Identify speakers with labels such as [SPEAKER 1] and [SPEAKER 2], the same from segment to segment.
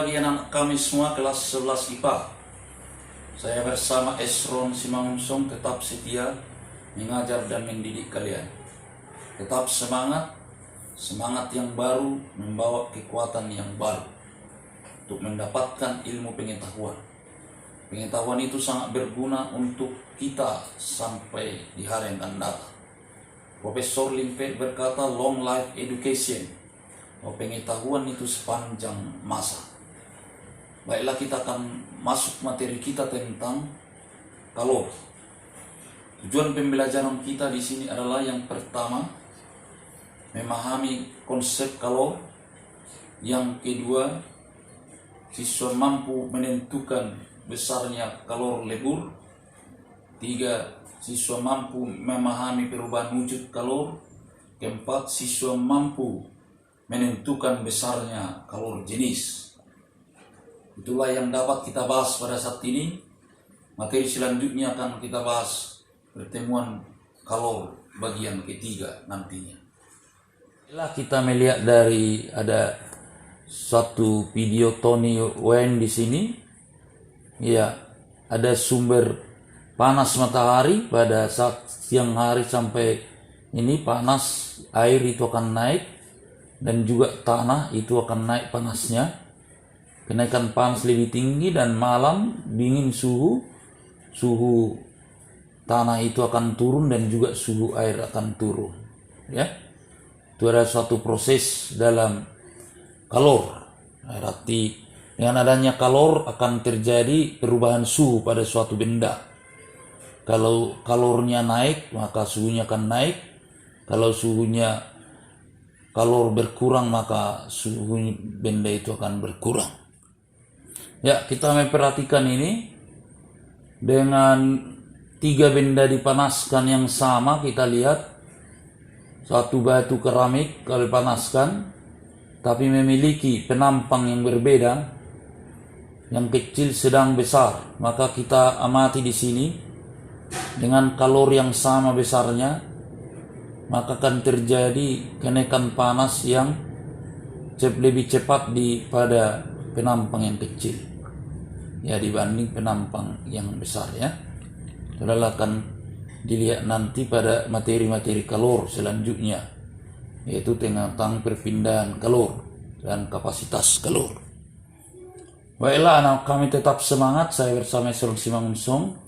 [SPEAKER 1] pagi anak kami semua kelas 11 IPA. Saya bersama Esron Simangunsong tetap setia mengajar dan mendidik kalian. Tetap semangat, semangat yang baru membawa kekuatan yang baru untuk mendapatkan ilmu pengetahuan. Pengetahuan itu sangat berguna untuk kita sampai di hari yang akan datang. Profesor Limpet berkata long life education, bahwa pengetahuan itu sepanjang masa. Baiklah, kita akan masuk materi kita tentang kalor. Tujuan pembelajaran kita di sini adalah yang pertama, memahami konsep kalor. Yang kedua, siswa mampu menentukan besarnya kalor lebur. Tiga, siswa mampu memahami perubahan wujud kalor. Keempat, siswa mampu menentukan besarnya kalor jenis. Itulah yang dapat kita bahas pada saat ini. Materi selanjutnya akan kita bahas pertemuan kalor bagian ketiga nantinya. Setelah kita melihat dari ada satu video Tony Wen di sini, ya, ada sumber panas matahari pada saat siang hari sampai ini panas, air itu akan naik. Dan juga tanah itu akan naik panasnya. Kenaikan panas lebih tinggi dan malam dingin suhu tanah itu akan turun dan juga suhu air akan turun. Ya, itu ada suatu proses dalam kalor. Berarti dengan adanya kalor akan terjadi perubahan suhu pada suatu benda. Kalau kalornya naik maka suhunya akan naik. Kalau kalor berkurang maka suhu benda itu akan berkurang. Ya, kita memperhatikan ini dengan tiga benda dipanaskan yang sama. Kita lihat satu batu keramik kalau dipanaskan tapi memiliki penampang yang berbeda, yang kecil, sedang, besar. Maka kita amati di sini dengan kalor yang sama besarnya, maka akan terjadi kenaikan panas yang lebih cepat pada penampang yang kecil, ya, dibanding penampang yang besar, ya. Itulah akan dilihat nanti pada materi-materi kalor selanjutnya, yaitu tentang perpindahan kalor dan kapasitas kalor. Baiklah, anak kami tetap semangat. Saya bersama Esron Simangunsong.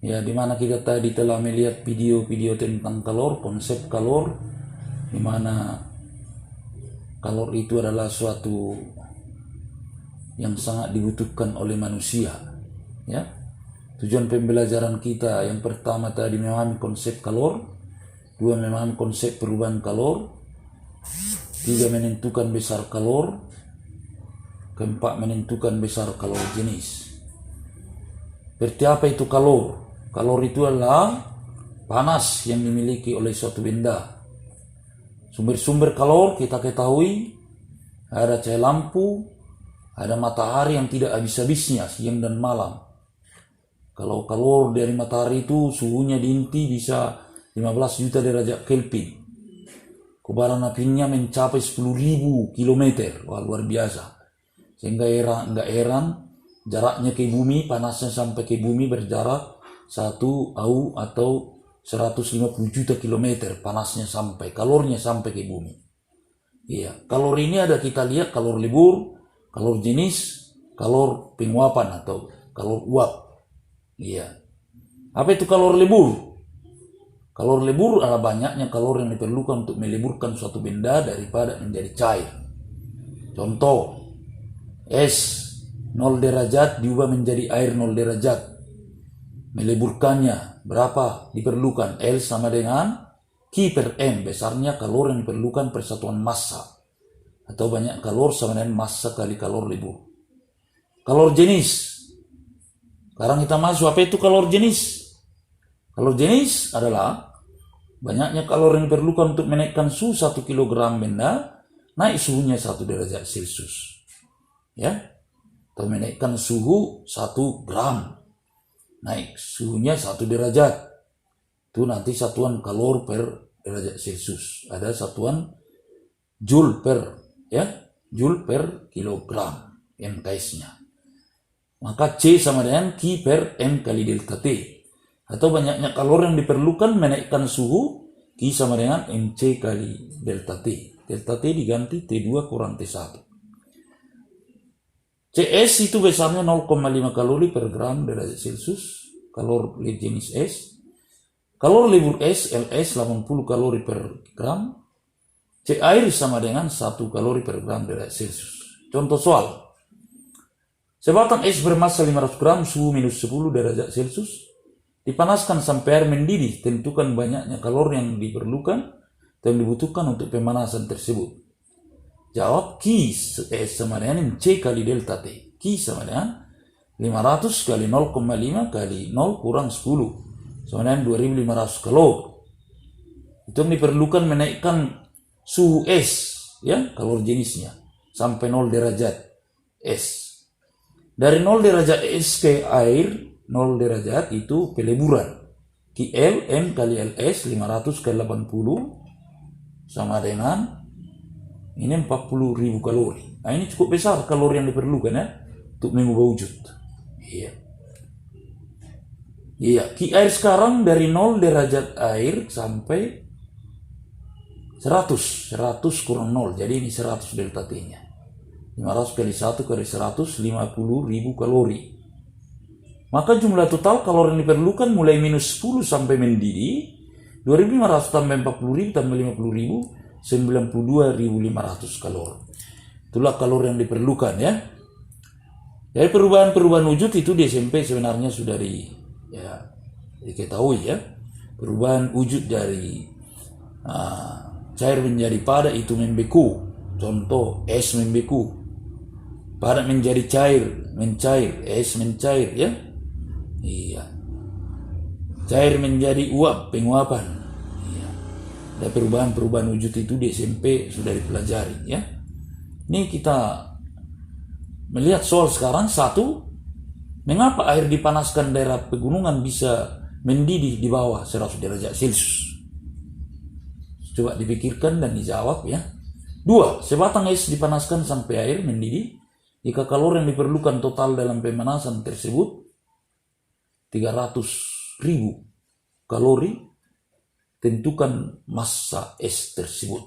[SPEAKER 1] Ya, dimana kita tadi telah melihat video-video tentang kalor, konsep kalor, dimana kalor itu adalah suatu yang sangat dibutuhkan oleh manusia. Ya, tujuan pembelajaran kita yang pertama tadi memahami konsep kalor, dua memahami konsep perubahan kalor, tiga menentukan besar kalor, keempat menentukan besar kalor jenis. Berarti apa itu kalor? Kalor itu adalah panas yang dimiliki oleh suatu benda. Sumber-sumber kalor kita ketahui ada cahaya lampu, ada matahari yang tidak habis-habisnya siang dan malam. Kalau kalor dari matahari itu suhunya di inti bisa 15 juta derajat Kelvin. Kobaran apinya mencapai 10.000 kilometer. Wah, luar biasa. Sehingga enggak heran jaraknya ke bumi, panasnya sampai ke bumi berjarak 1 AU atau 150 juta kilometer panasnya sampai, kalornya sampai ke bumi. Iya, kalor ini ada kita lihat kalor lebur, kalor jenis, kalor penguapan atau kalor uap. Iya. Apa itu kalor lebur? Kalor lebur adalah banyaknya kalor yang diperlukan untuk meleburkan suatu benda daripada menjadi cair. Contoh, es 0 derajat diubah menjadi air 0 derajat. Meleburkannya berapa diperlukan? L sama dengan Q per M, besarnya kalor yang diperlukan per satuan massa, atau banyak kalor sama dengan massa kali kalor lebur. Kalor jenis. Sekarang kita masuk, apa itu kalor jenis? Kalor jenis adalah banyaknya kalor yang diperlukan untuk menaikkan suhu 1 kg benda naik suhunya 1 derajat Celcius, ya, atau menaikkan suhu 1 gram naik suhunya 1 derajat. Itu nanti satuan kalor per derajat Celcius. Ada satuan joule per, ya, joule per kilogram, MKS-nya. Maka C sama dengan Q per M kali delta T. Atau banyaknya kalori yang diperlukan menaikkan suhu, Q sama dengan MC kali delta T. Delta T diganti T2 kurang T1. CS itu besarnya 0,5 kalori per gram derajat Celcius. Kalor jenis S. Kalor libur S, LS 80 kalori per gram. C air sama dengan 1 kalori per gram derajat Celcius. Contoh soal. Sebatang es bermassa 500 gram suhu minus 10 derajat Celcius. Dipanaskan sampai air mendidih. Tentukan banyaknya kalori yang diperlukan atau yang dibutuhkan untuk pemanasan tersebut. Jawab Q S sama dengan C kali delta T. Q sama dengan 500 kali 0,5 kali 0 kurang 10. Sama dengan 2500 kalori. Itu yang diperlukan menaikkan suhu es, ya, kalori jenisnya, sampai 0 derajat es. Dari 0 derajat es ke air, 0 derajat itu peleburan. QL M kali LS 500 kali 80 sama dengan ini 40.000 kalori. Nah, ini cukup besar kalori yang diperlukan, ya, untuk mengubah wujud. Iya. Iya, Q air sekarang dari 0 derajat air sampai 100 kurang 0. Jadi ini 100 delta T-nya. 500 kali 1 kali 100 50.000 kalori. Maka jumlah total kalori yang diperlukan mulai minus 10 sampai mendidih 2.500 tambah 40.000 tambah 50.000 92.500 kalori. Itulah kalori yang diperlukan, ya. Dari perubahan wujud itu di SMP sebenarnya sudah diketahui, ya. Perubahan wujud dari cair menjadi padat itu membeku. Contoh es membeku. Padat menjadi mencair, es mencair, ya. Iya. Cair menjadi uap, penguapan. Iya. Ada perubahan wujud itu di SMP sudah dipelajari, ya. Ini kita melihat soal sekarang. 1. Mengapa air dipanaskan daerah pegunungan bisa mendidih di bawah 100 derajat Celcius? Coba dipikirkan dan dijawab, ya. 2. Sebatang es dipanaskan sampai air mendidih. Jika kalori yang diperlukan total dalam pemanasan tersebut 300.000 kalori, tentukan massa es tersebut.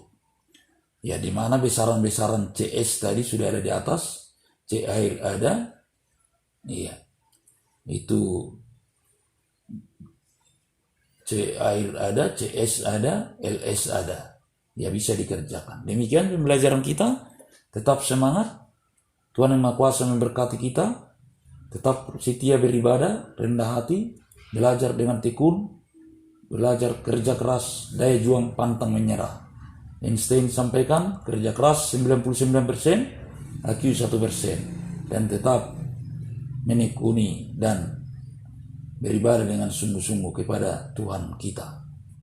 [SPEAKER 1] Ya, di mana besaran-besaran CS tadi sudah ada di atas, C air ada, iya, itu C air ada, CS ada, LS ada. Ya, bisa dikerjakan. Demikian pembelajaran kita. Tetap semangat. Tuhan Yang Maha Kuasa memberkati kita. Tetap setia beribadah, rendah hati, belajar dengan tekun, belajar kerja keras, daya juang pantang menyerah. Einstein sampaikan, kerja keras 99%, IQ 1%. Dan tetap menekuni dan beribadah dengan sungguh-sungguh kepada Tuhan kita.